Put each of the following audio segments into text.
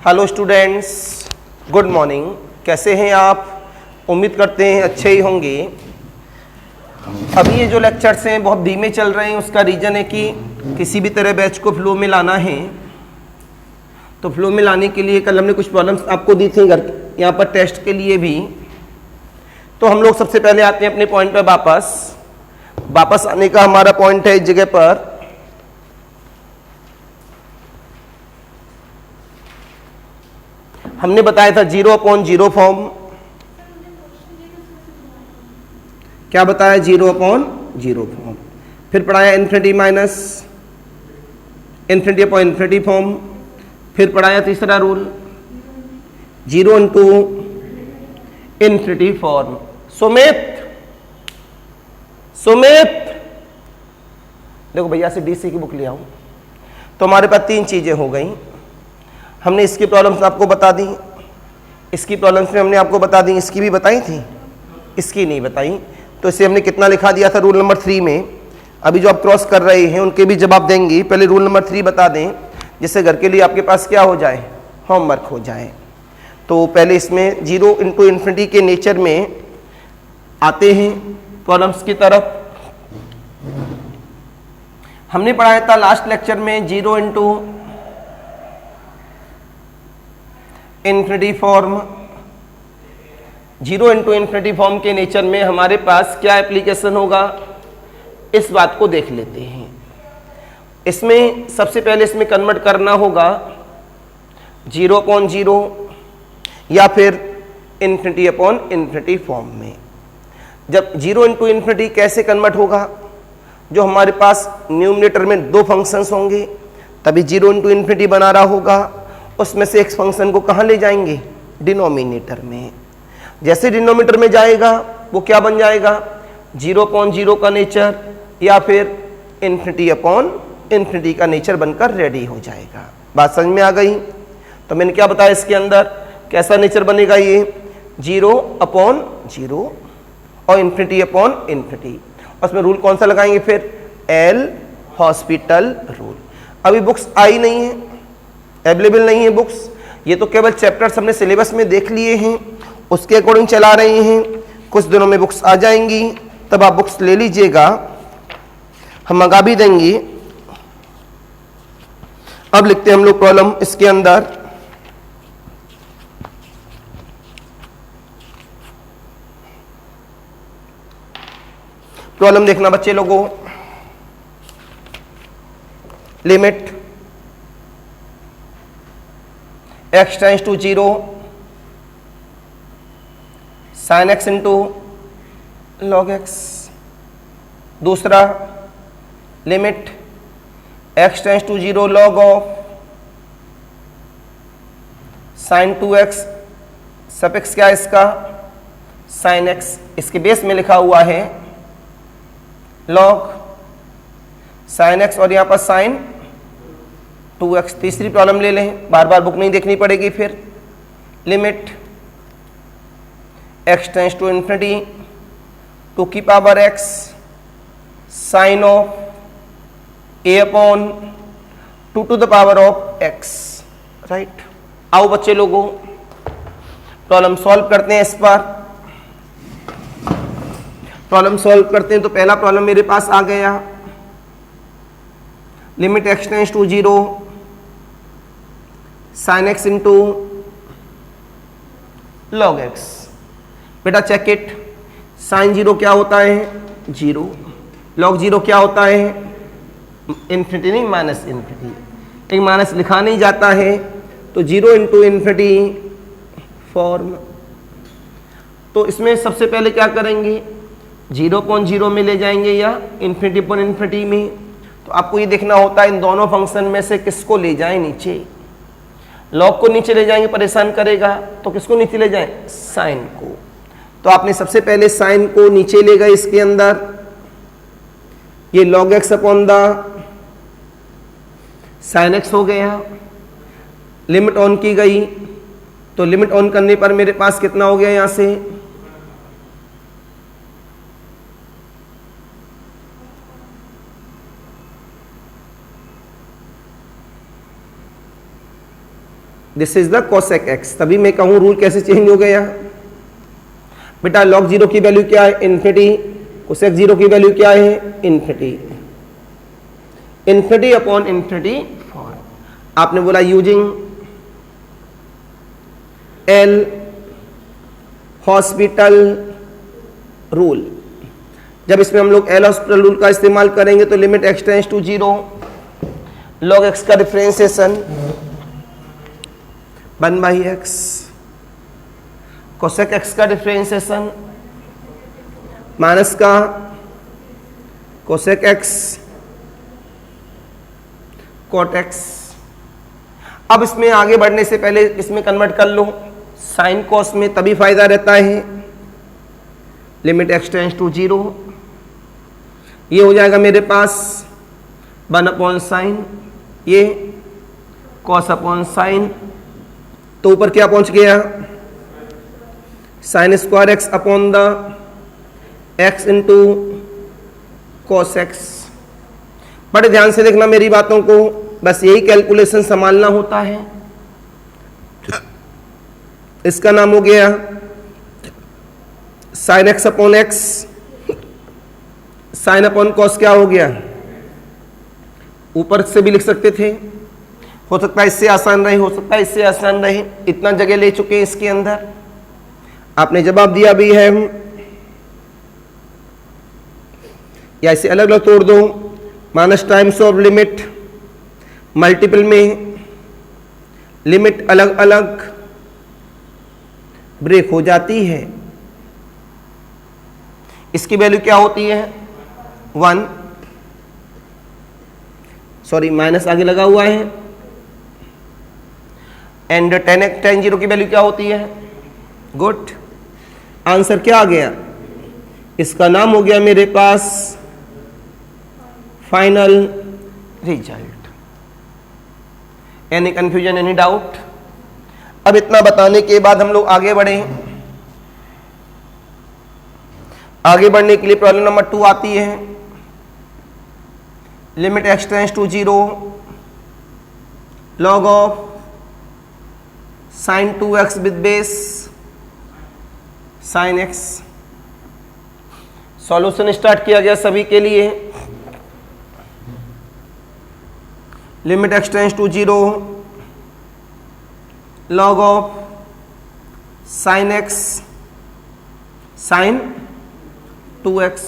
Hello students, good morning. कैसे हैं आप? उम्मीद करते हैं अच्छे ही होंगे। अभी ये जो लेक्चर्स हैं बहुत धीमे चल रहे हैं, उसका रीज़न है कि किसी भी तरह बैच को फ्लो में लाना है। तो फ्लो में लाने के लिए कल हमने कुछ प्रॉब्लम्स आपको दी थी घर यहाँ पर टेस्ट के लिए भी। तो हम लोग सबसे पहले आते हैं अपने पॉइंट पर वापस आने का हमारा पॉइंट है इस जगह पर। हमने बताया था 0/0 फॉर्म। क्या बताया? 0/0 फॉर्म। फिर पढ़ाया infinity minus infinity upon infinity form. फिर पढ़ाया तीसरा rule 0 into infinity form. Sumit देखो भैया से डीसी की बुक ले आऊं। तो हमारे पास तीन चीजें हो गई। हमने इसकी प्रॉब्लम्स आपको बता दी, इसकी प्रॉब्लम्स में हमने आपको बता दी, इसकी भी बताई थी, इसकी नहीं बताई। तो इसे हमने कितना लिखा दिया था रूल नंबर 3 में। अभी जो आप क्रॉस कर रहे हैं उनके भी जवाब देंगे। पहले रूल नंबर 3 बता दें जिससे घर के लिए आपके पास क्या हो जाए, होमवर्क हो जाए। तो पहले इसमें 0 इंटू इन्फिनिटी के नेचर में आते हैं प्रॉब्लम्स की तरफ। हमने पढ़ाया था लास्ट लेक्चर में 0 into infinity form. 0 into infinity form के नेचर में हमारे पास क्या एप्लीकेशन होगा, इस बात को देख लेते हैं। इसमें सबसे पहले इसमें कन्वर्ट करना होगा 0/0 या फिर इन्फिनिटी अपॉन इन्फिनिटी फॉर्म में। जब 0 इंटू इन्फिनिटी कैसे कन्वर्ट होगा, जो हमारे पास न्यूमरेटर में दो फंक्शंस होंगे तभी 0 इंटू इन्फिनिटी बना रहा होगा। उसमें से एक फंक्शन को कहाँ ले जाएंगे, डिनोमिनेटर में। जैसे डिनोमिनेटर में जाएगा वो क्या बन जाएगा, 0/0 का नेचर या फिर इन्फिनिटी अपॉन इन्फिनिटी का नेचर बनकर रेडी हो जाएगा। बात समझ में आ गई? तो मैंने क्या बताया इसके अंदर, कैसा नेचर बनेगा ये 0/0 और इन्फिनिटी अपॉन इन्फिनिटी। उसमें रूल कौन सा लगाएंगे फिर, एल हॉस्पिटल रूल। अभी बुक्स आई नहीं है, अवेलेबल नहीं है बुक्स। ये तो केवल चैप्टर्स हमने सिलेबस में देख लिए हैं, उसके अकॉर्डिंग चला रहे हैं। कुछ दिनों में बुक्स आ जाएंगी, तब आप बुक्स ले लीजिएगा, हम मंगा भी देंगे। अब लिखते हैं हम लोग प्रॉब्लम इसके अंदर। प्रॉब्लम देखना बच्चे लोगों। Limit x tends to 0 sin x into log x। दूसरा limit x tends to 0 log of sin 2x suffix क्या है इसका, sin x। इसके बेस में लिखा हुआ है log sin x और यहां पर sin 2x। तीसरी प्रॉब्लम ले लें, बार बार बुक नहीं देखनी पड़ेगी फिर। Limit x tends to infinity 2 की power x sine of a upon 2 to the power of x। Right, आओ बच्चे लोगों प्रॉब्लम सॉल्व करते हैं। इस पर प्रॉब्लम सॉल्व करते हैं। तो पहला प्रॉब्लम मेरे पास आ गया, limit x tends to 0 sin x into log x। बेटा चेक इट, sin 0 क्या होता है, 0। log 0 क्या होता है, इन्फिनिटी नहीं माइनस इन्फिनिटी। एक माइनस लिखा नहीं जाता है, तो 0 इंटू इन्फिनिटी फॉर्म। तो इसमें सबसे पहले क्या करेंगे, 0/0 में ले जाएंगे या इन्फिनिटी अपॉन इन्फिनिटी में। तो आपको ये देखना होता है इन दोनों फंक्शन में से किसको ले जाएं नीचे। लॉग को नीचे ले जाएंगे परेशान करेगा, तो किसको नीचे ले जाएं, साइन को। तो आपने सबसे पहले साइन को नीचे ले गए इसके अंदर, ये log x upon the sine x हो गया। लिमिट ऑन की गई, तो लिमिट ऑन करने पर मेरे पास कितना हो गया, यहां से this is the cosec x. तभी मैं कहूं रूल कैसे चेंज हो गया बेटा, लॉग जीरो की वैल्यू क्या है, इन्फिनिटी, कोसेक जीरो की वैल्यू क्या है, infinity, infinity upon infinity form. आपने बोला यूजिंग एल हॉस्पिटल रूल। जब इसमें हम लोग एल हॉस्पिटल रूल का इस्तेमाल करेंगे तो limit x tends to zero, log x का डिफरेंशिएशन 1/x, कोसेक एक्स का डिफरेंशिएशन माइनस का कोसेक एक्स कॉट एक्स। अब इसमें आगे बढ़ने से पहले इसमें कन्वर्ट कर लो साइन कॉस में, तभी फायदा रहता है। Limit x tends to zero, ये हो जाएगा मेरे पास 1/sin, ये cos अपॉन साइन, तो ऊपर क्या पहुंच गया, sine square x upon the x into cos x. बड़े ध्यान से देखना मेरी बातों को, बस यही कैलकुलेशन संभालना होता है। इसका नाम हो गया sine x upon x, sine upon cos क्या हो गया, ऊपर से भी लिख सकते थे, हो सकता है इससे आसान रहे, हो सकता है इससे आसान रहे, इतना जगह ले चुके हैं इसके अंदर, आपने जवाब दिया भी है। या इसे अलग अलग तोड़ दो, minus times of limit, multiple में लिमिट अलग अलग ब्रेक हो जाती है। इसकी वैल्यू क्या होती है 1, सॉरी माइनस आगे लगा हुआ है, एंड tan 0 की वैल्यू क्या होती है, गुड। आंसर क्या आ गया, इसका नाम हो गया मेरे पास final result. Any confusion, any doubt? अब इतना बताने के बाद हम लोग आगे बढ़े। आगे बढ़ने के लिए प्रॉब्लम नंबर 2 आती है। Limit x tends to 0, log of sine 2x with base sine x। Solution start किया गया सभी के लिए। Limit x tends to 0, log of sine x sine 2x।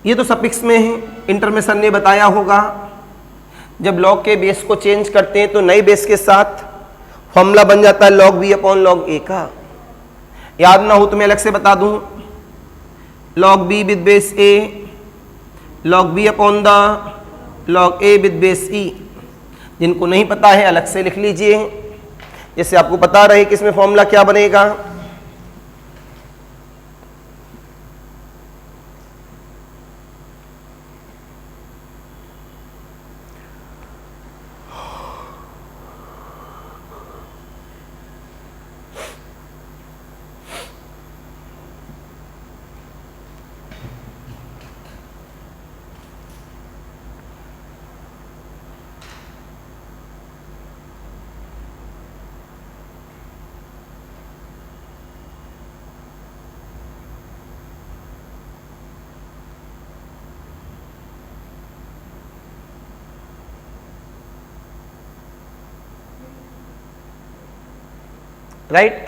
ये तो सफिक्स में है, इंटरमेशन ने बताया होगा। जब लॉग के बेस को चेंज करते हैं तो नए बेस के साथ फॉर्मूला बन जाता है log b upon log a का। याद ना हो तो मैं अलग से बता दूं, log b with base a, log b upon the log a with base e। जिनको नहीं पता है अलग से लिख लीजिए, जैसे आपको पता रहे कि इसमें फॉर्मूला क्या बनेगा। राइट,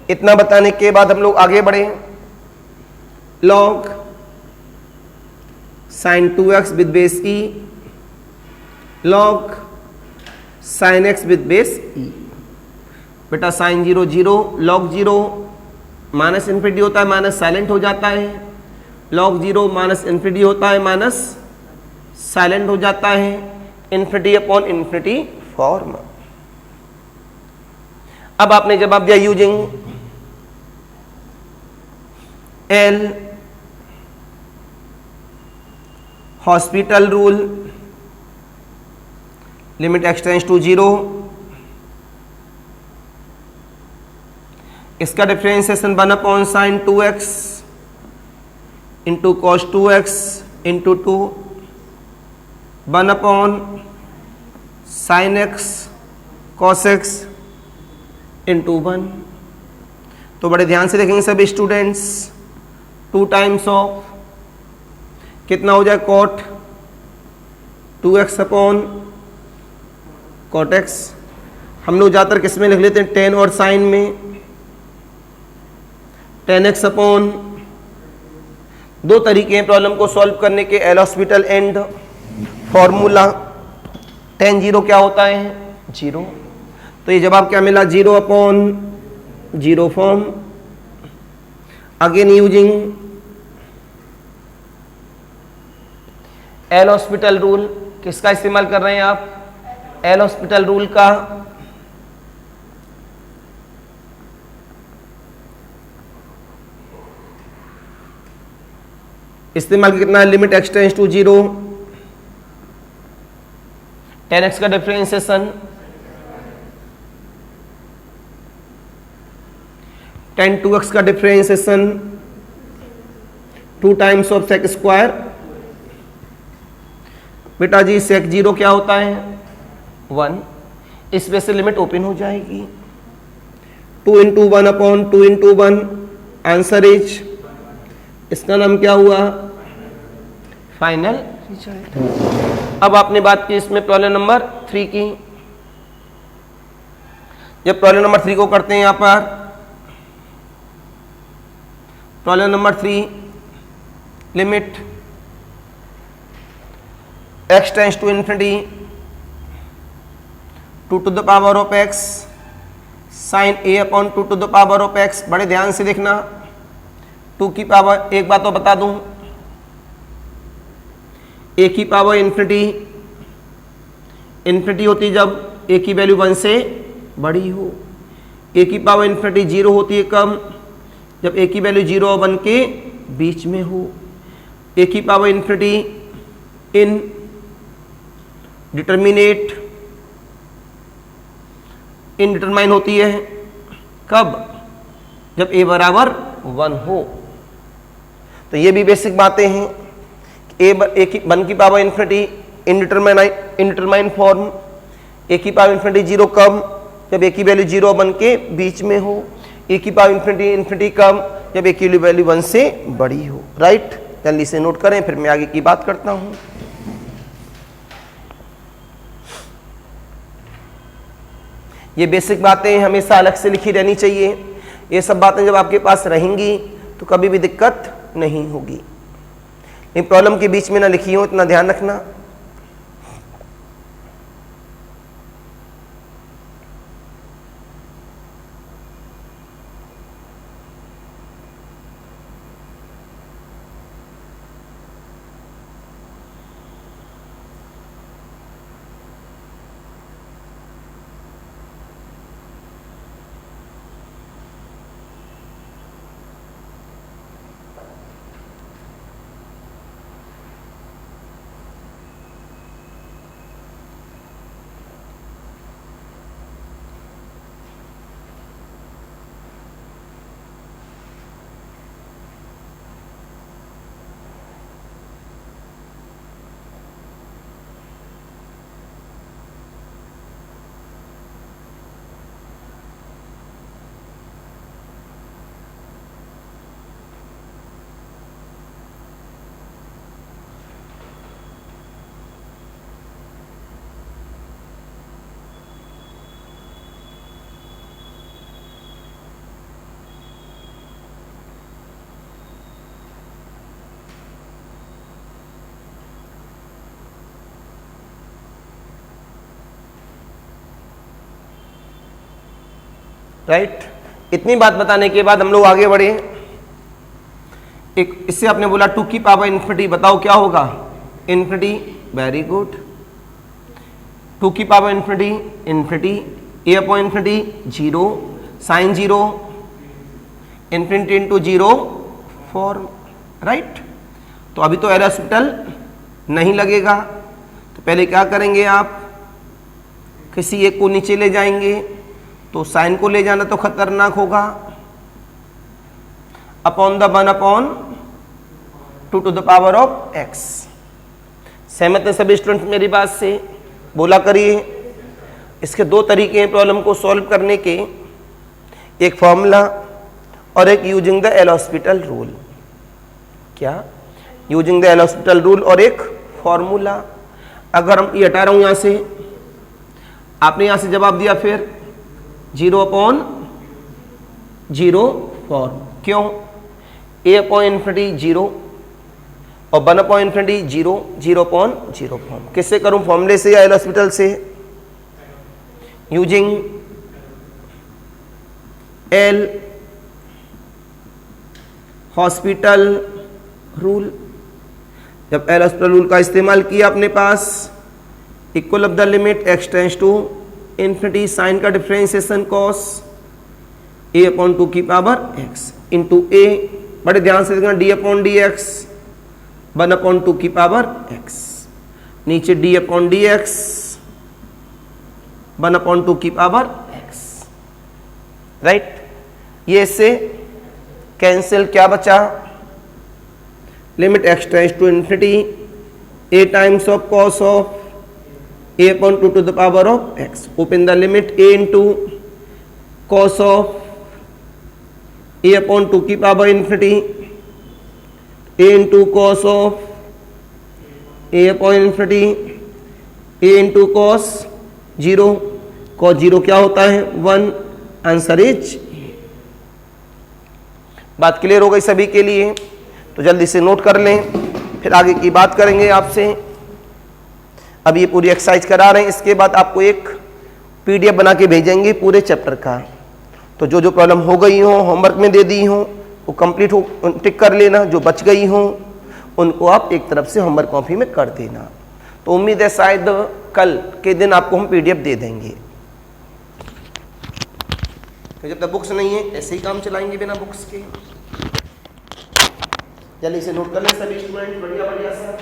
इतना बताने के बाद हम लोग आगे बढ़े। Log sign 2x with base e, log sign x with base e। बेटा साइन 0 0, लॉग 0 माइनस इन्फिनिटी होता है, माइनस साइलेंट हो जाता है। लॉग 0 माइनस इन्फिनिटी होता है, माइनस साइलेंट हो जाता है। Infinity upon infinity form. अब आपने जवाब दिया using L hospital rule, limit x tends to 0, इसका differentiation 1/sin 2x into cos 2x into 2, 1/sin x cos x into 1। तो बड़े ध्यान से देखेंगे सभी स्टूडेंट्स, 2 टाइम्स ऑफ कितना हो जाए cot 2x upon cot x। हम लोग ज़्यादातर किस में लिख लेते हैं, tan और sin में, tan x अपॉन, दो तरीके हैं प्रॉब्लम को सॉल्व करने के, L hospital and formula. tan 0 क्या होता है, 0। तो ये जवाब क्या मिला, 0 upon 0 form. Again using L hospital rule. किसका इस्तेमाल कर रहे हैं आप, एल हॉस्पिटल रूल का। इस्तेमाल कितना है, limit x tends to 0, tan x का डिफरेंशिएशन, tan 2x का differentiation, 2 times of sec square. बेटा जी sec 0 क्या होता है, 1। इस वजह से लिमिट ओपन हो जाएगी, 2 into 1 upon 2 into 1, answer is, इसका नाम क्या हुआ, फाइनल रिजल्ट। अब आपने बात की इसमें प्रॉब्लम नंबर 3 की। जब प्रॉब्लम नंबर 3 को करते हैं, यहां पर problem number 3, limit x tends to infinity 2 to the power of x sine a upon 2 to the power of x। बड़े ध्यान से देखना, 2 की पावर, एक बात तो बता दूं, a की पावर इन्फिनिटी, इन्फिनिटी होती जब a की वैल्यू 1 से बड़ी हो। a की पावर इन्फिनिटी 0 होती है कब, जब a की वैल्यू 0 और 1 के बीच में हो। a की पावर इन्फिनिटी इन डिटर्मिनेट, इनडिटरमाइन होती है कब, जब a बराबर 1 हो। तो ये भी बेसिक बातें हैं। a की 1 की पावर इन्फिनिटी इनडिटरमाइन फॉर्म, a की पावर इन्फिनिटी 0 कब, जब a की वैल्यू 0 और 1 के बीच में हो। a की पावर इन्फिनिटी कब, जब a की वैल्यू 1 से बड़ी हो। राइट, जल्दी से नोट करें, फिर मैं आगे की बात करता हूं। ये बेसिक बातें हमेशा अलग से लिखी रहनी चाहिए। ये सब बातें जब आपके पास रहेंगी तो कभी भी दिक्कत नहीं होगी। ये प्रॉब्लम के बीच में ना लिखी हो, इतना ध्यान रखना। राइट, इतनी बात बताने के बाद हम लोग आगे बढ़े। एक इससे आपने बोला 2 की पावर इन्फिनिटी, बताओ क्या होगा, इन्फिनिटी। वेरी गुड, 2 की power infinity, infinity, a upon infinity 0, sine 0, infinity into 0 form. Right, तो अभी तो एल हॉस्पिटल नहीं लगेगा, तो पहले क्या करेंगे आप, किसी एक को नीचे ले जाएंगे। तो साइन को ले जाना तो खतरनाक होगा, upon the 1 upon 2 to the power of x। सहमत है सभी स्टूडेंट मेरी बात से, बोला करिए। इसके दो तरीके हैं प्रॉब्लम को सॉल्व करने के, एक फॉर्मूला और एक using the L hospital rule. क्या? Using the L hospital rule और एक फॉर्मूला। अगर हम ये हटा रहा हूं यहां से, आपने यहां से जवाब दिया फिर 0/0 फॉर्म। क्यों? a/∞ 0 और 1/∞ 0, 0/0 फॉर्म। किससे करूं, फॉर्मूले से या एल हॉस्पिटल से? Using L hospital rule. जब एल हॉस्पिटल रूल का इस्तेमाल किया अपने पास, equal of the limit x tends to infinity, sine का डिफरेंशिएशन cos a/2 की पावर x इंटू a, बड़े ध्यान से देखना, d/dx 1/2 की पावर x, नीचे d/dx 1/2 की पावर x, राइट। ये इससे कैंसिल, क्या बचा? Limit x tends to infinity a times of cos of a/2 to the power of x, open the limit a into cos of a/2 की power infinity, a into cos of a/∞, a into cos 0, cos 0 क्या होता है? 1। Answer is. बात clear हो गई सभी के लिए? तो जल्दी से नोट कर लें, फिर आगे की बात करेंगे आपसे। अब ये पूरी एक्सरसाइज करा रहे हैं, इसके बाद आपको एक पीडीएफ बना के भेजेंगे पूरे चैप्टर का। तो जो जो प्रॉब्लम हो गई हो, होमवर्क में दे दी हो, वो कंप्लीट हो टिक कर लेना, जो बच गई हो उनको आप एक तरफ से होमवर्क कॉपी में कर देना। तो उम्मीद है शायद कल के दिन आपको हम पीडीएफ दे देंगे। तो जब तक बुक्स नहीं है ऐसे ही काम चलाएंगे बिना बुक्स के। जल्दी से नोट कर लें सभी स्टूडेंट, बढ़िया बढ़िया सर।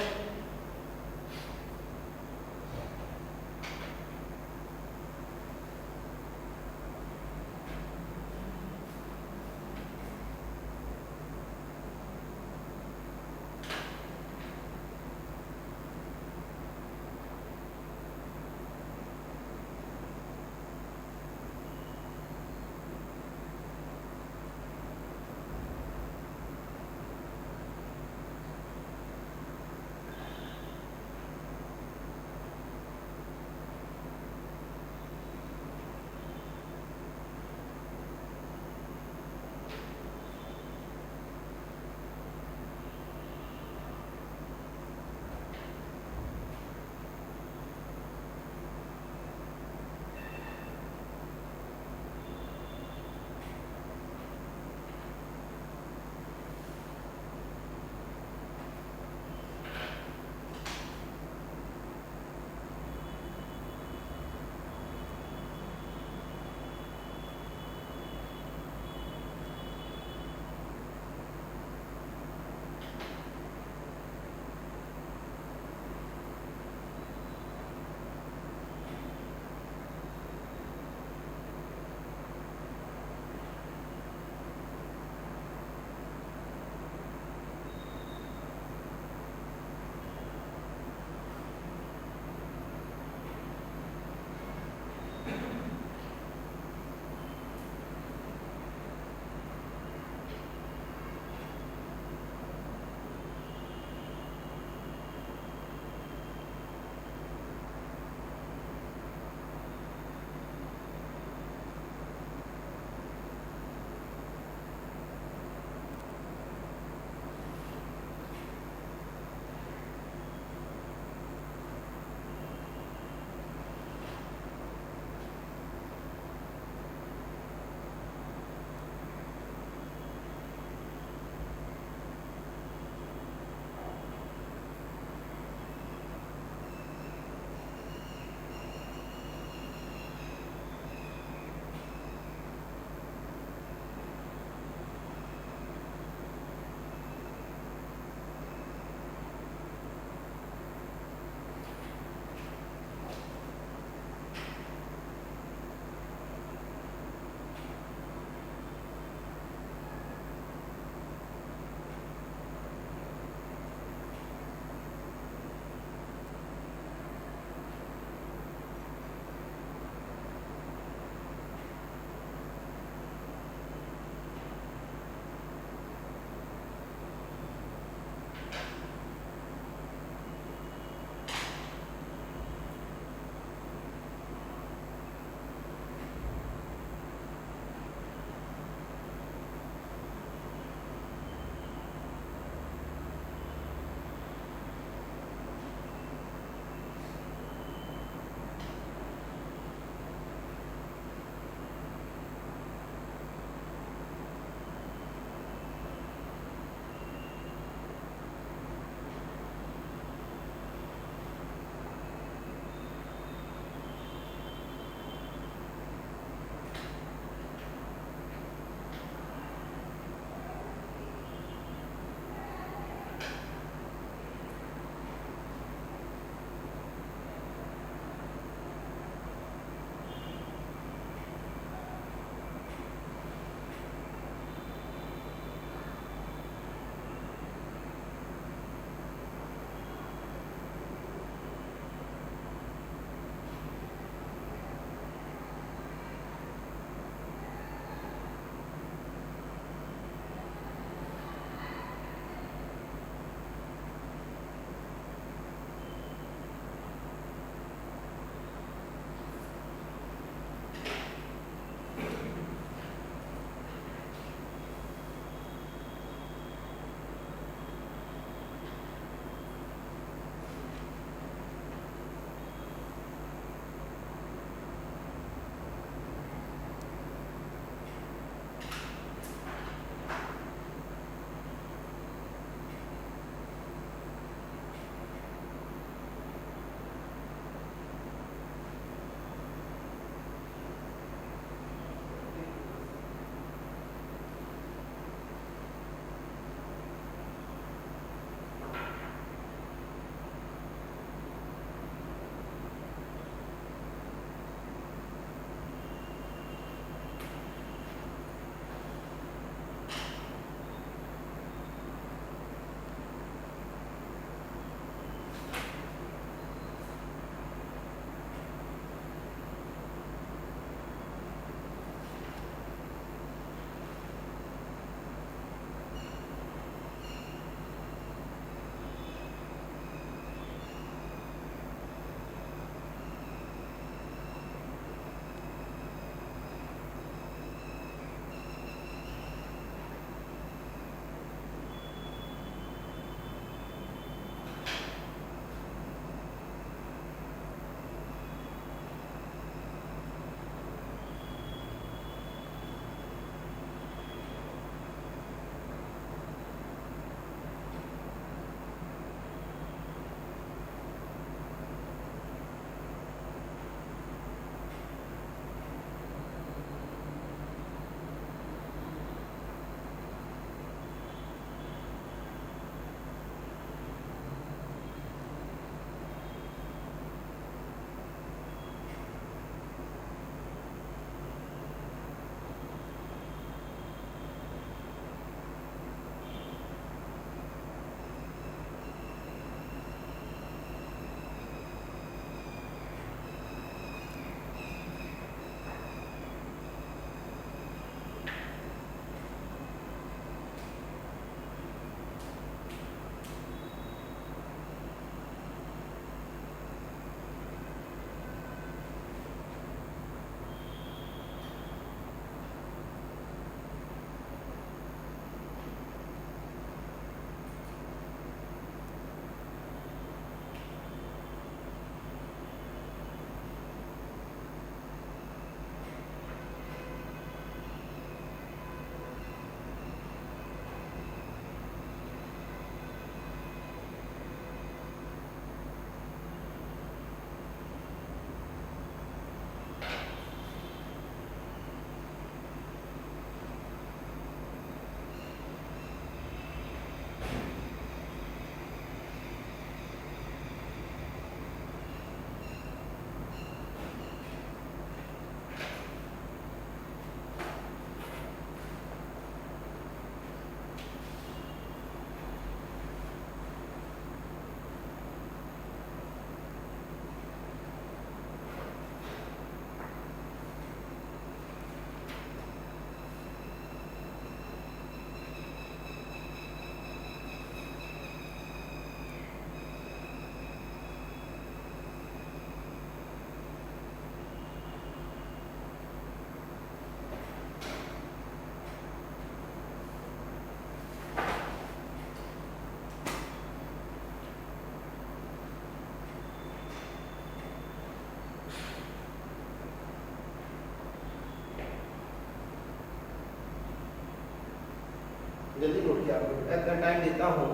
जल्दी नोट किया करो, इतना टाइम देता हूँ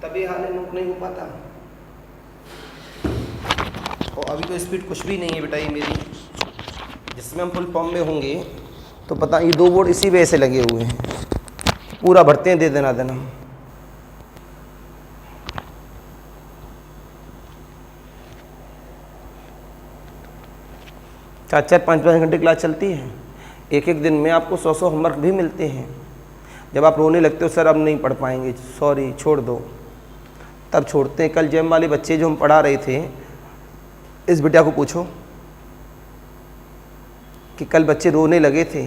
तभी हाल नोट नहीं हो पाता। और अभी तो स्पीड कुछ भी नहीं है बेटा ये मेरी, जिसमें हम फुल फॉर्म में होंगे तो पता, ये 2 बोर्ड इसी वजह से लगे हुए हैं, पूरा भरते हैं दे देना देना। चार 5-5 घंटे क्लास चलती है, एक एक दिन में आपको 100 होमवर्क भी मिलते हैं। जब आप रोने लगते हो सर अब नहीं पढ़ पाएंगे, सॉरी छोड़ दो, तब छोड़ते हैं। कल जेम वाले बच्चे जो हम पढ़ा रहे थे, इस बेटा को पूछो कि कल बच्चे रोने लगे थे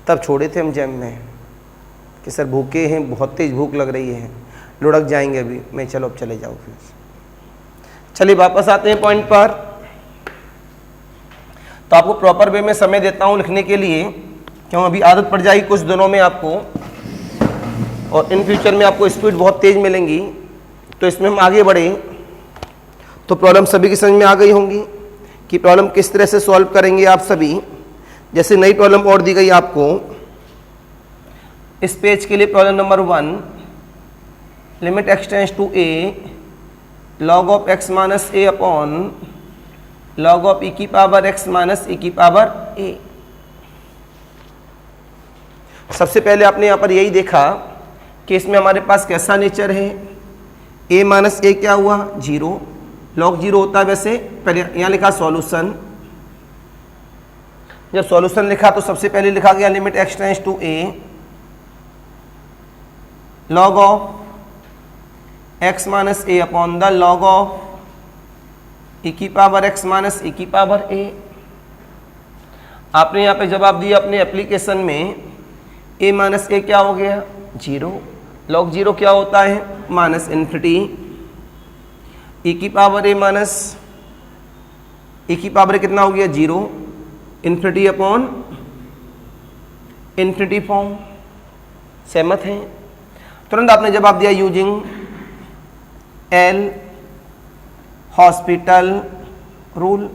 तब छोड़े थे हम जेम में कि सर भूखे हैं, बहुत तेज भूख लग रही है, लुढ़क जाएंगे अभी। मैं चलो अब चले जाओ फिर। चलिए वापस आते हैं पॉइंट पर। तो आपको प्रॉपर वे में समय देता हूँ लिखने के लिए, क्यों अभी आदत पड़ जाएगी कुछ दिनों में आपको, और इन फ्यूचर में आपको स्पीड बहुत तेज मिलेंगी। तो इसमें हम आगे बढ़े तो प्रॉब्लम सभी की समझ में आ गई होंगी कि प्रॉब्लम किस तरह से सॉल्व करेंगे आप सभी। जैसे नई प्रॉब्लम और दी गई आपको इस पेज के लिए, problem number 1, limit x tends to a log of x minus a upon log of e की पावर x माइनस e की पावर a। सबसे पहले आपने यहाँ पर यही देखा कि इसमें हमारे पास कैसा नेचर है, a माइनस a क्या हुआ 0, log 0 होता है वैसे। पहले यहाँ लिखा सॉल्यूशन, जब सॉल्यूशन लिखा तो सबसे पहले लिखा गया limit x tends to a log of x minus a upon the log of e की पावर x माइनस e की पावर a। आपने यहाँ पे जवाब दिया अपने एप्लीकेशन में, a माइनस a क्या हो गया 0, log 0 क्या होता है माइनस इन्फिनिटी, e की पावर a माइनस e की पावर कितना हो गया 0, इन्फिनिटी अपॉन इन्फिनिटी फॉर्म। सहमत हैं? तुरंत आपने जवाब दिया यूजिंग एल हॉस्पिटल रूल।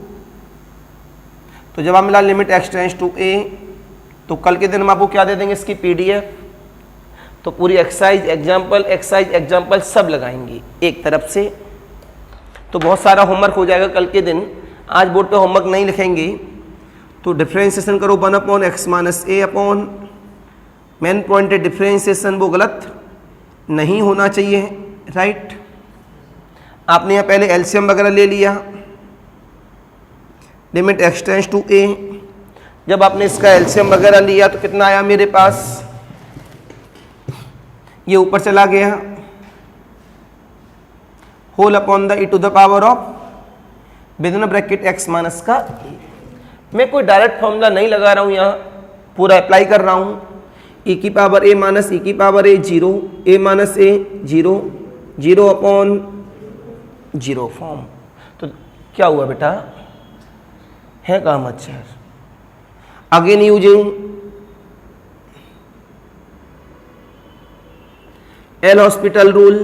तो जवाब मिला limit x tends to a। तो कल के दिन हम आपको क्या दे देंगे, इसकी PDF। तो पूरी एक्सरसाइज एग्जाम्पल सब लगाएंगे एक तरफ से, तो बहुत सारा होमवर्क हो जाएगा कल के दिन। आज बोर्ड पे होमवर्क नहीं लिखेंगे। तो डिफ्रेंशिएशन करो 1 upon x minus a upon, main point है डिफ्रेंशिएशन वो गलत नहीं होना चाहिए, राइट। आपने यहाँ पहले एलसीएम वगैरह ले लिया, limit x tends to a। जब आपने इसका एलसीएम वगैरह लिया तो कितना आया मेरे पास, ये ऊपर चला गया, whole upon the e to the power of within bracket x minus का a। मैं कोई डायरेक्ट फॉर्मूला नहीं लगा रहा हूँ, यहाँ पूरा अप्लाई कर रहा हूँ। e की पावर a माइनस e की power a 0, a minus a 0, 0 upon 0 form. तो क्या हुआ बेटा, है काम अच्छा। Again using L hospital rule.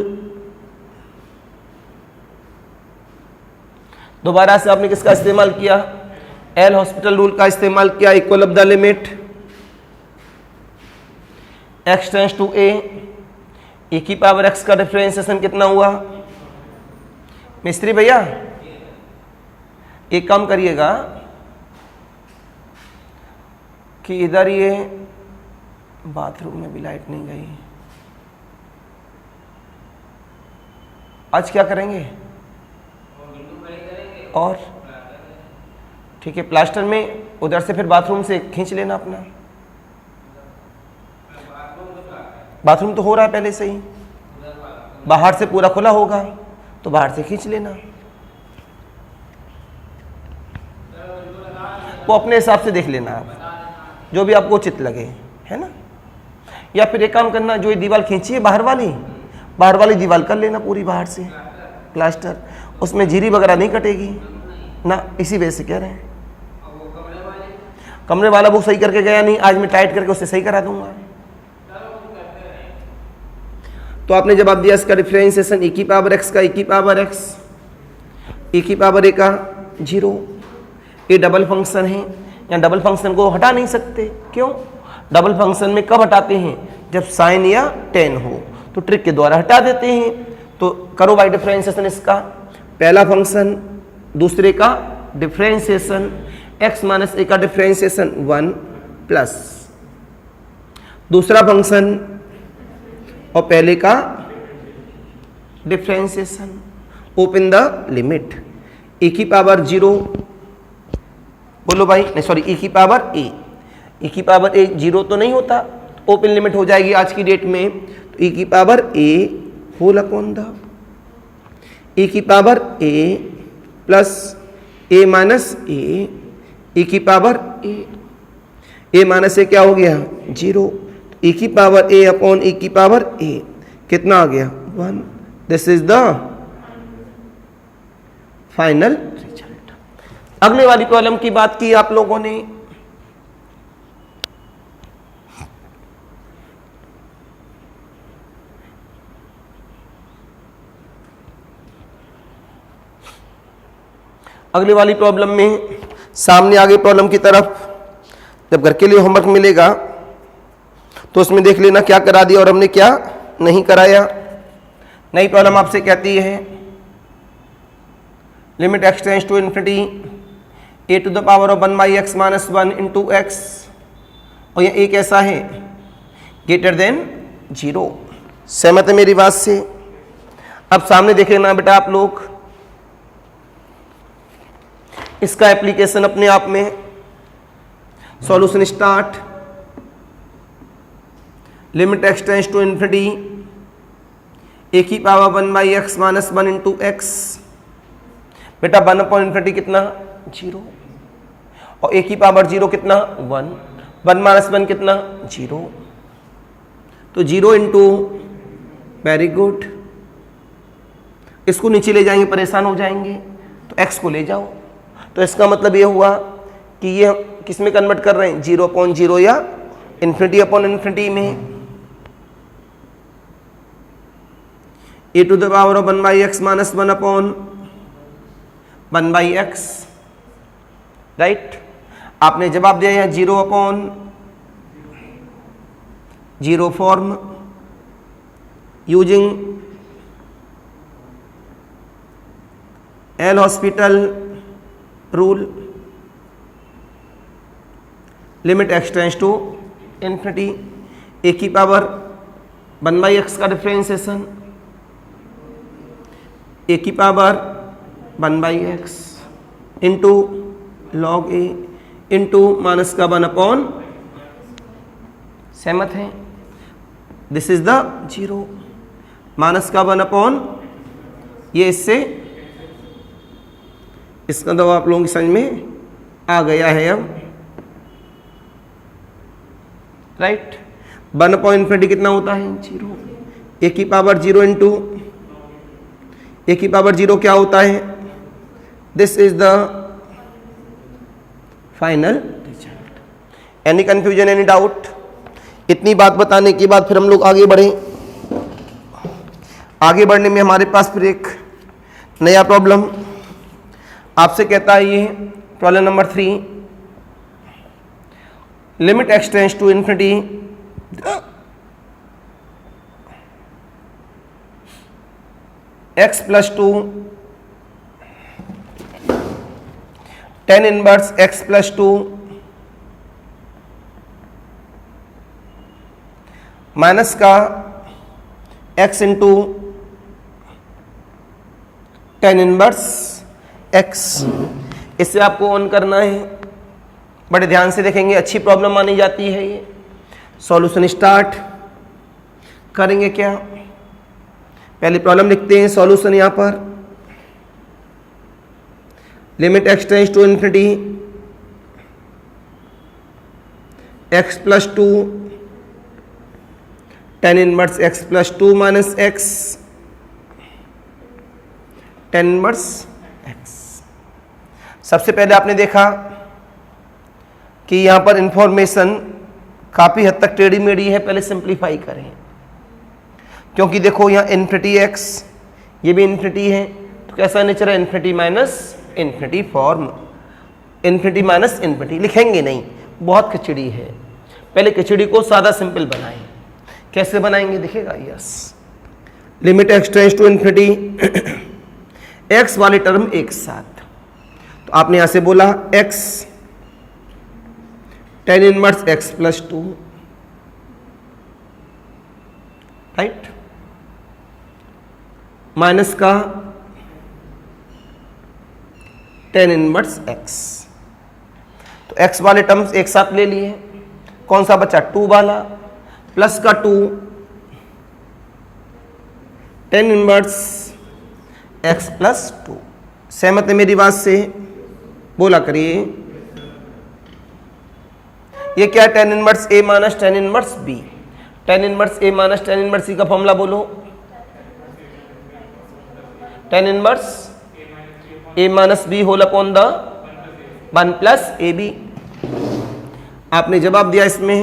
दोबारा से आपने किसका इस्तेमाल किया, एल हॉस्पिटल रूल का इस्तेमाल किया। Equal of the limit x tends to a, e की पावर x का डिफरेंशिएशन कितना हुआ मिस्त्री भैया, एक काम करिएगा कि इधर ये बाथरूम में भी लाइट नहीं गई, आज क्या करेंगे, और ठीक है प्लास्टर में उधर से फिर बाथरूम से खींच लेना अपना। बाथरूम तो हो रहा है पहले से ही, बाहर से पूरा खुला होगा तो बाहर से खींच लेना। वो अपने हिसाब से देख लेना आप, जो भी आपको उचित लगे, है ना। या फिर एक काम करना, जो ये दीवार खींची है बाहर वाली दीवार कर लेना पूरी बाहर से प्लास्टर, उसमें झिरी वगैरह नहीं कटेगी ना, इसी वजह से कह रहे हैं। कमरे वाला वो सही करके गया नहीं, आज मैं टाइट करके उससे सही करा दूंगा। तो आपने जवाब दिया इसका डिफरेंशिएशन e की पावर x का e की पावर x, e की पावर a का 0। ये डबल फंक्शन है, या डबल फंक्शन को हटा नहीं सकते। क्यों, डबल फंक्शन में कब हटाते हैं, जब साइन या टेन हो, तो ट्रिक के द्वारा हटा देते हैं। तो करो बाय डिफरेंशिएशन इसका, पहला फंक्शन दूसरे का डिफरेंशिएशन, x माइनस ए का डिफरेंशिएशन 1 प्लस दूसरा फंक्शन और पहले का differentiation, open the limit e की पावर 0, बोलो भाई, नहीं सॉरी e की पावर a, e की पावर a 0 तो नहीं होता, ओपन लिमिट हो जाएगी आज की डेट में, तो e की power a whole upon the e की power a plus a minus a, e की पावर a माइनस a क्या हो गया 0, e की पावर a अपॉन e की पावर a कितना आ गया 1। This is the final result. अगले वाली प्रॉब्लम की बात की आप लोगों ने, अगली वाली प्रॉब्लम में सामने आगे प्रॉब्लम की तरफ जब घर के लिए होमवर्क मिलेगा तो उसमें देख लेना क्या करा दिया और हमने क्या नहीं कराया। नई प्रॉब्लम आपसे कहती है limit x tends to infinity a to the power of 1 by x minus 1 into x, और ये a कैसा है ग्रेटर देन 0। सहमत है मेरी बात से? अब सामने देख लेना बेटा आप लोग, इसका एप्लीकेशन अपने आप में, solution start, limit x tends to infinity a की power 1 by x minus 1 into x, बेटा 1 अपॉन इन्फिनिटी कितना 0 और a की पावर 0 कितना 1, 1 माइनस 1 कितना 0, तो 0 इंटू, वेरी गुड, इसको नीचे ले जाएंगे परेशान हो जाएंगे, तो x को ले जाओ, तो इसका मतलब ये हुआ कि ये किस में कन्वर्ट कर रहे हैं 0 अपॉन 0 या इन्फिनिटी अपॉन इन्फिनिटी में। A to the power of 1 by x minus 1 upon 1 by X, right. आपने जवाब दिया है 0 upon 0 form using L hospital rule, limit x tends to infinity a की पावर 1 बाई एक्स का differentiation, a की power 1 by X into log a into minus का 1 upon, सहमत है? दिस इज द 0 माइनस का 1 अपॉन, ये इससे इसका दवा आप लोगों की समझ में आ गया है अब, राइट। 1 अपॉन इन्फिनिटी कितना होता है 0, a की पावर 0 इंटू a की पावर 0 क्या होता है, this is the final result. Any confusion, any doubt? इतनी बात बताने के बाद फिर हम लोग आगे बढ़े। आगे बढ़ने में हमारे पास फिर एक नया प्रॉब्लम आपसे कहता है, ये problem number 3, limit x tends to infinity x plus 2 tan inverse x plus 2 minus का x into tan inverse x, इससे आपको ऑन करना है, बड़े ध्यान से देखेंगे, अच्छी प्रॉब्लम मानी जाती है ये। सॉल्यूशन स्टार्ट करेंगे क्या, पहले प्रॉब्लम लिखते हैं, सॉल्यूशन यहां पर, limit x tends to infinity x plus 2 tan inverse x plus 2 minus x tan inverse x। सबसे पहले आपने देखा कि यहां पर इंफॉर्मेशन काफी हद तक टेढ़ी मेढ़ी है, पहले सिंप्लीफाई करें, क्योंकि देखो यहां इन्फिनिटी x, ये भी इन्फिनिटी है, तो कैसा नेचर है infinity minus infinity form, infinity minus infinity लिखेंगे नहीं, बहुत खिचड़ी है, पहले खिचड़ी को सादा सिंपल बनाएं। कैसे बनाएंगे दिखेगा, yes. Limit x tends to infinity, x वाली टर्म एक साथ, तो आपने यहां से बोला x tan inverse x plus 2, right, minus का tan इनवर्स x, तो x वाले टर्म्स एक साथ ले लिए, कौन सा बचा 2 वाला, प्लस का 2 tan इनवर्स x प्लस 2। सहमत है मेरी बात से, बोला करिए। ये क्या है, tan inverse a minus tan inverse b, tan inverse a minus tan inverse c का फॉर्मूला बोलो, tan inverse a minus b whole upon the 1 plus A B. आपने जवाब दिया इसमें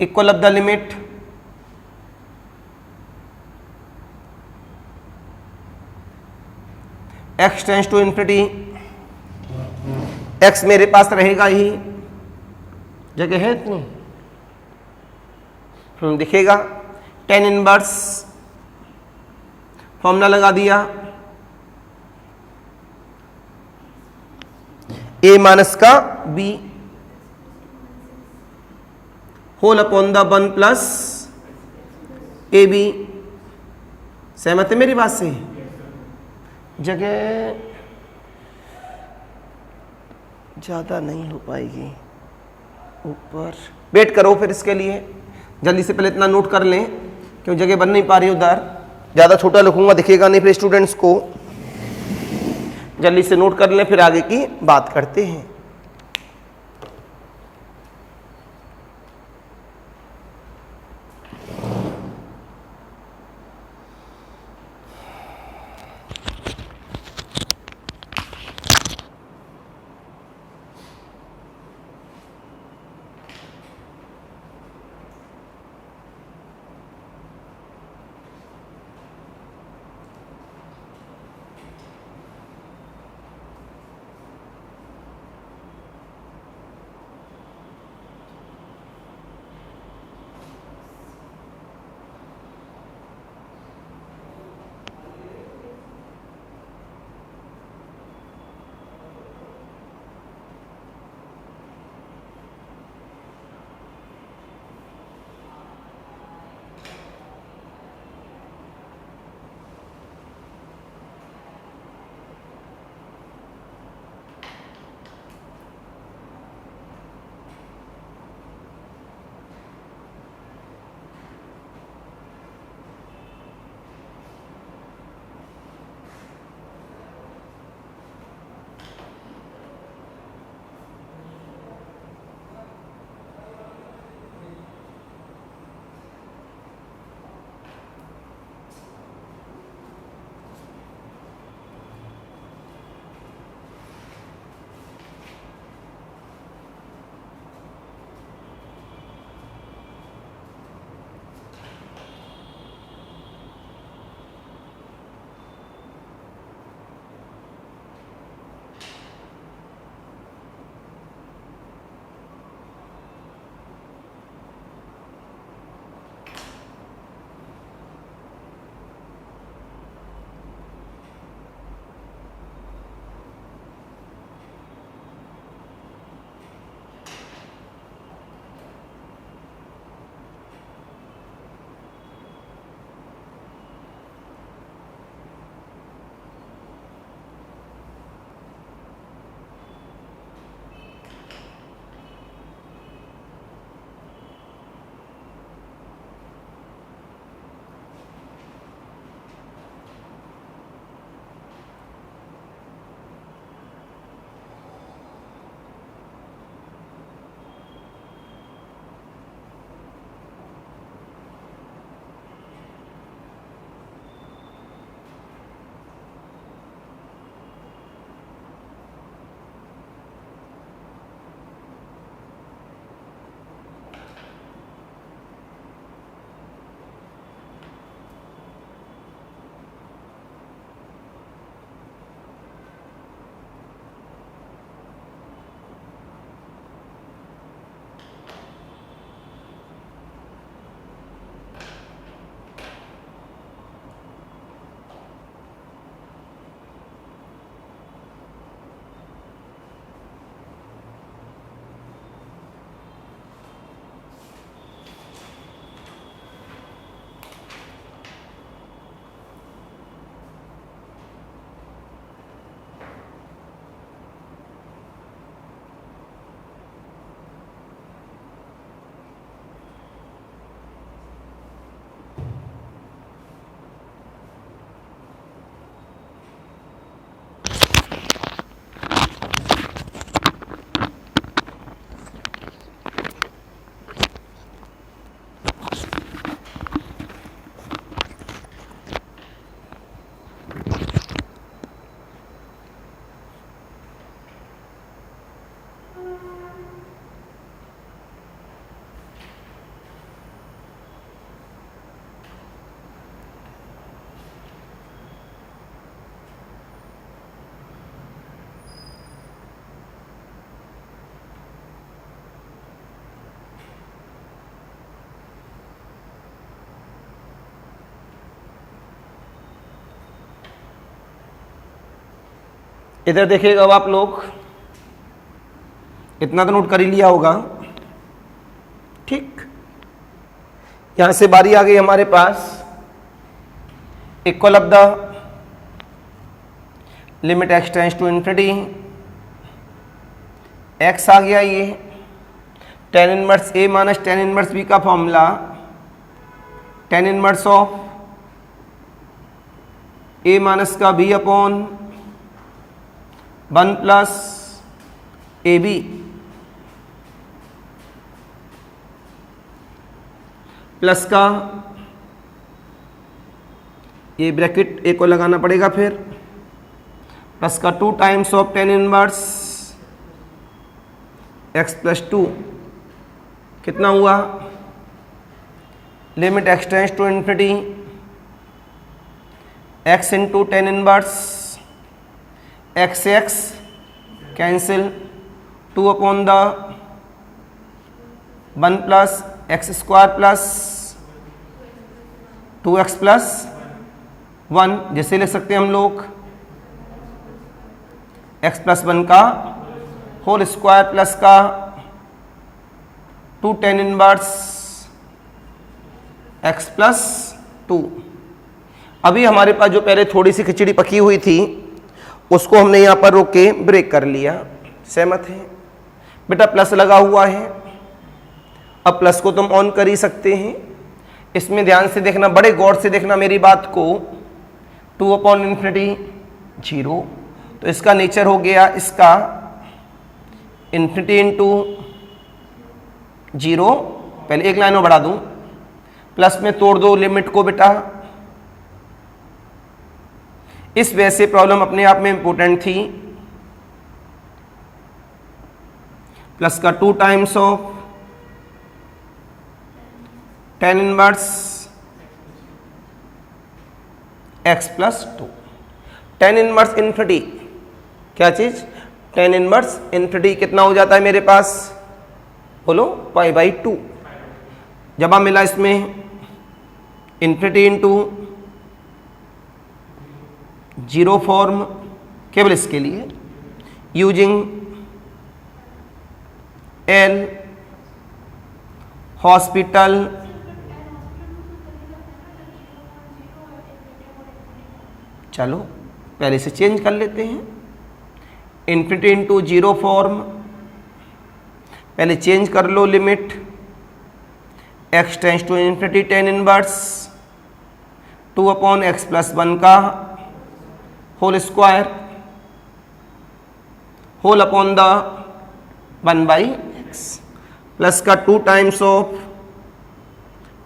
equal of the limit x tends to infinity, x मेरे पास रहेगा ही, जगह है इतनी, दिखेगा, tan इनवर्स फॉर्मूला लगा दिया, a माइनस का b whole upon the 1 plus A B. सहमत है मेरी बात से, जगह ज़्यादा नहीं हो पाएगी ऊपर, वेट करो फिर इसके लिए, जल्दी से पहले इतना नोट कर लें, क्यों जगह बन नहीं पा रही उधर, ज़्यादा छोटा लिखूंगा दिखेगा नहीं फिर स्टूडेंट्स को, जल्दी से नोट कर लें फिर आगे की बात करते हैं। इधर देखिएगा अब आप लोग, इतना तो नोट कर ही लिया होगा, ठीक। यहां से बारी आ गई हमारे पास equal of the limit x tends to infinity, x आ गया ये tan inverse a minus tan inverse b का formula, tan inverse of a minus का b upon 1 plus A B plus का ये ब्रैकेट ए को लगाना पड़ेगा, फिर प्लस का 2 times of tan inverse x plus 2, कितना हुआ, limit x tends to infinity x into tan inverse x से x cancel, 2 upon the 1 plus x square plus 2x plus 1, जैसे लिख सकते हैं हम लोग x प्लस 1 का होल स्क्वायर प्लस का 2 tan इनवर्स x प्लस 2। अभी हमारे पास जो पहले थोड़ी सी खिचड़ी पकी हुई थी उसको हमने यहाँ पर रोक के ब्रेक कर लिया, सहमत है बेटा? प्लस लगा हुआ है, अब प्लस को तुम ऑन कर ही सकते हैं। इसमें ध्यान से देखना, बड़े गौर से देखना मेरी बात को, 2 अपॉन इन्फिनिटी 0, तो इसका नेचर हो गया इसका इन्फिनिटी इंटू 0, पहले एक लाइन में बढ़ा दूं, प्लस में तोड़ दो लिमिट को बेटा। इस वजह से प्रॉब्लम अपने आप में इंपॉर्टेंट थी। प्लस का 2 times of tan inverse x plus 2, tan inverse infinity क्या चीज, tan इनवर्स इन्फिनिटी कितना हो जाता है मेरे पास, बोलो π/2। जब आप मिला इसमें इन्फिनिटी इंटू 0 फॉर्म, केवल इसके लिए यूजिंग एल हॉस्पिटल चलो पहले से चेंज कर लेते हैं, इन्फिनिटी इंटू 0 फॉर्म, पहले चेंज कर लो limit x tends to infinity tan inverse 2 upon x plus 1 का whole square whole upon the 1/x plus का 2 times of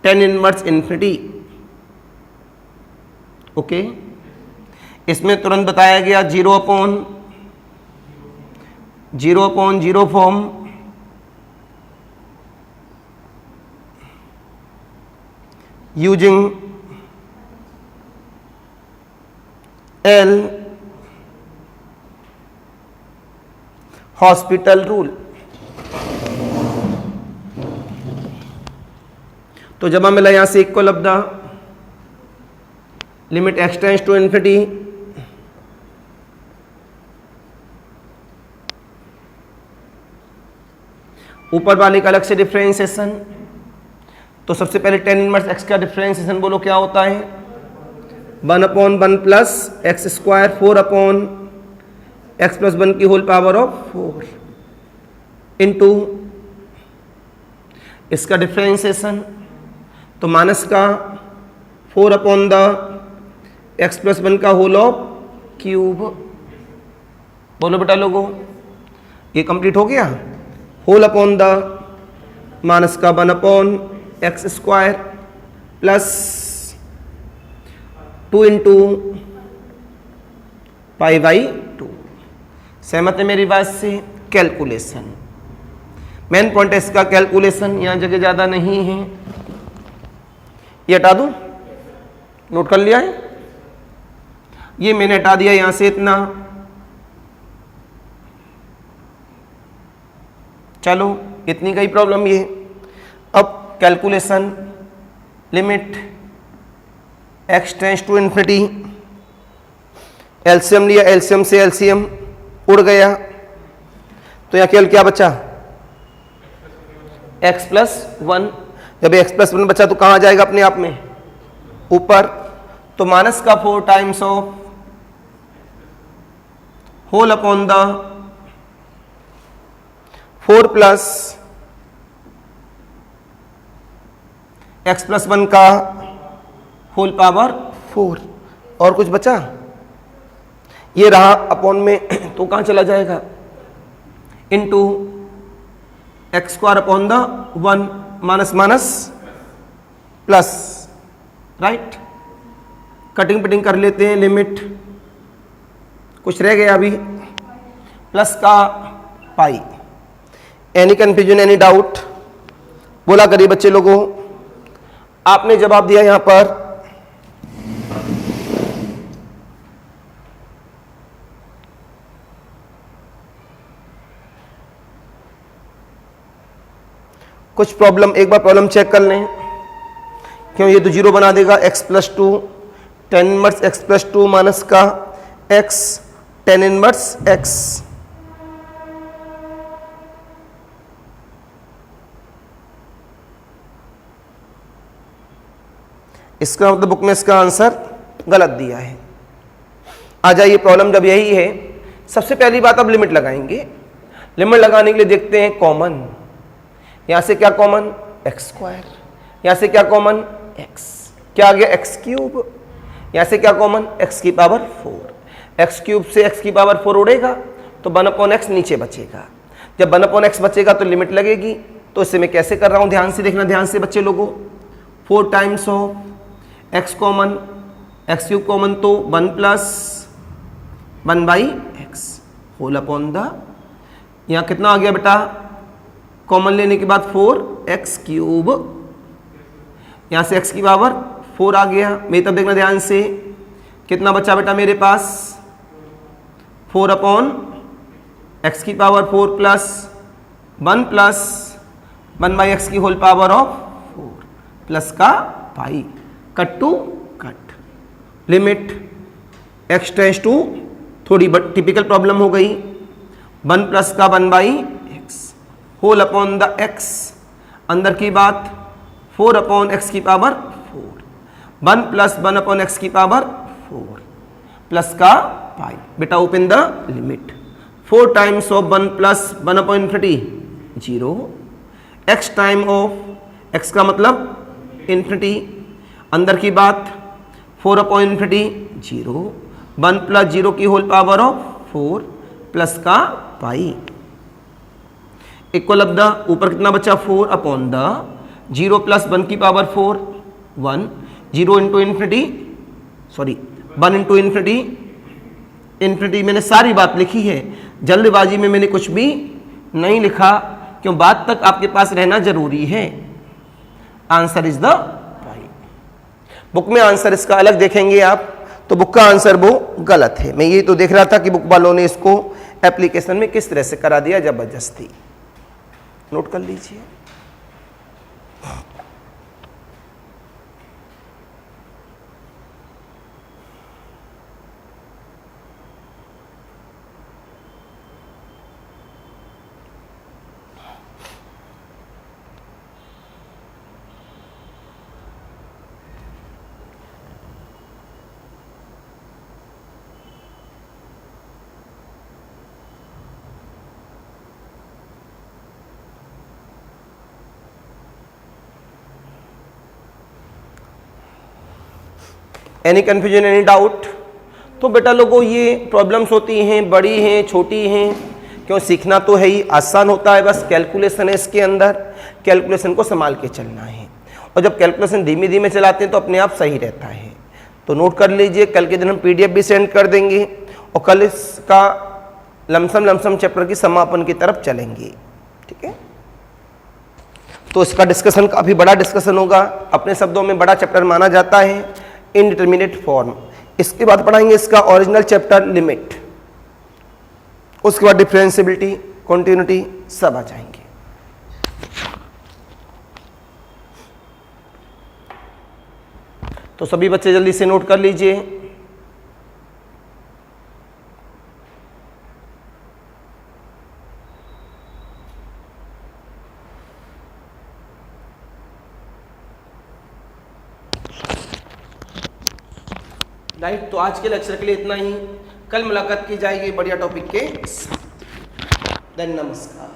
tan inverse infinity. Okay, इसमें तुरंत बताया गया 0 upon 0 form, using L hospital rule. तो जब हमें मिला यहां से equal of the limit x tends to infinity ऊपर वाले का अलग से डिफरेंशिएशन, तो सबसे पहले tan इनवर्स x का डिफरेंशिएशन बोलो क्या होता है, 1 upon 1 plus x square 4 upon x plus 1 की होल पावर ऑफ 4 इंटू इसका डिफरेंशिएशन, तो माइनस का 4 अपॉन द x प्लस 1 का होल ऑफ क्यूब। बोलो बेटा लोगों, ये कंप्लीट हो गया, होल अपॉन द माइनस का 1 upon X square plus 2 into π/2। सहमत है मेरी बात से? कैलकुलेशन, मेन पॉइंट है इसका कैलकुलेशन, यहां जगह ज्यादा नहीं है, ये हटा दूं, नोट कर लिया है, ये मैंने हटा दिया यहां से इतना। चलो इतनी का ही प्रॉब्लम ये। अब calculation, limit x tends to infinity, LCM लिया, एलसीएम से एलसीएम उड़ गया, तो यहाँ केवल क्या बचा, x+1। जब x+1 बचा तो कहाँ जाएगा अपने आप में, ऊपर। तो माइनस का 4 times of whole upon the 4 plus x+1 का होल पावर 4। और कुछ बचा, ये रहा अपॉन में, तो कहां चला जाएगा, into x² upon the 1, minus minus plus, right. Cutting pitting कर लेते हैं, लिमिट कुछ रह गया अभी, प्लस का पाई। एनी कंफ्यूजन, एनी डाउट, बोला करिए बच्चे लोगों। आपने जवाब दिया यहां पर कुछ प्रॉब्लम, एक बार प्रॉब्लम चेक कर लें। क्यों, ये तो जीरो बना देगा, x+2 tan inverse x+2 minus का x tan इनवर्स x। इसका मतलब बुक में इसका आंसर गलत दिया है। आ जाइए, प्रॉब्लम जब यही है, सबसे पहली बात अब लिमिट लगाएंगे। लिमिट लगाने के लिए देखते हैं कॉमन, यहां से क्या कॉमन, x², यहां से क्या कॉमन, x, क्या आ गया, x³, यहां से क्या कॉमन, x⁴। x³ से x⁴ उड़ेगा तो 1/x नीचे बचेगा। जब 1/x बचेगा तो लिमिट लगेगी। तो इसे मैं कैसे कर रहा हूं, ध्यान से देखना, ध्यान से बच्चे लोगों। 4 times of x common, x³ common तो 1 + 1/x होल अपॉन द, यहां कितना आ गया बेटा, कॉमन लेने के बाद 4x³, यहां से x⁴ आ गया। मेरी तरफ देखना ध्यान से, कितना बचा बेटा मेरे पास, 4/x⁴ प्लस 1 + 1/x की होल पावर ऑफ 4 प्लस का pi, cut to cut, limit x tends to, थोड़ी टिपिकल प्रॉब्लम हो गई, 1 प्लस का 1/x whole upon the x, अंदर की बात 4/x⁴, 1 + 1/x⁴ प्लस का पाई। बेटा open the limit, 4 times of 1 + 1/∞, 0, x time of x का मतलब इन्फिनिटी, अंदर की बात 4/∞, 0, 1 + 0 की होल पावर ऑफ 4 प्लस का पाई, इक्वल ऑफ द, ऊपर कितना बचा, 4 अपॉन द 0 + 1 की power 4, 1, 0 into infinity, sorry 1 into infinity, infinity मैंने सारी बात लिखी है, जल्दबाजी में मैंने कुछ भी नहीं लिखा, क्यों, बात तक आपके पास रहना जरूरी है। Answer is the pi. Book में आंसर इसका अलग देखेंगे आप, तो बुक का आंसर वो गलत है। मैं ये तो देख रहा था कि बुक वालों ने इसको एप्लीकेशन में किस तरह से करा दिया, जबरदस्ती। नोट कर लीजिए। Any confusion, any doubt. तो बेटा लोगों, ये प्रॉब्लम्स होती हैं, बड़ी हैं, छोटी हैं, क्यों, सीखना तो है ही, आसान होता है, बस कैलकुलेशन है इसके अंदर, कैलकुलेशन को संभाल के चलना है। और जब कैलकुलेशन धीमे धीमे चलाते हैं तो अपने आप सही रहता है। तो नोट कर लीजिए, कल के दिन हम PDF भी सेंड कर देंगे और कल इसका लमसम चैप्टर की समापन की तरफ चलेंगे, ठीक है। तो इसका डिस्कशन काफ़ी बड़ा डिस्कशन होगा, अपने शब्दों में बड़ा चैप्टर माना जाता है, इनडिटरमिनेट फॉर्म। इसके बाद पढ़ाएंगे इसका ओरिजिनल चैप्टर लिमिट, उसके बाद डिफरेंशियबिलिटी, कॉन्टिन्यूटी, सब आ जाएंगे। तो सभी बच्चे जल्दी से नोट कर लीजिए। राइट। तो आज के लेक्चर के लिए इतना ही, कल मुलाकात की जाएगी बढ़िया टॉपिक के साथ। नमस्कार।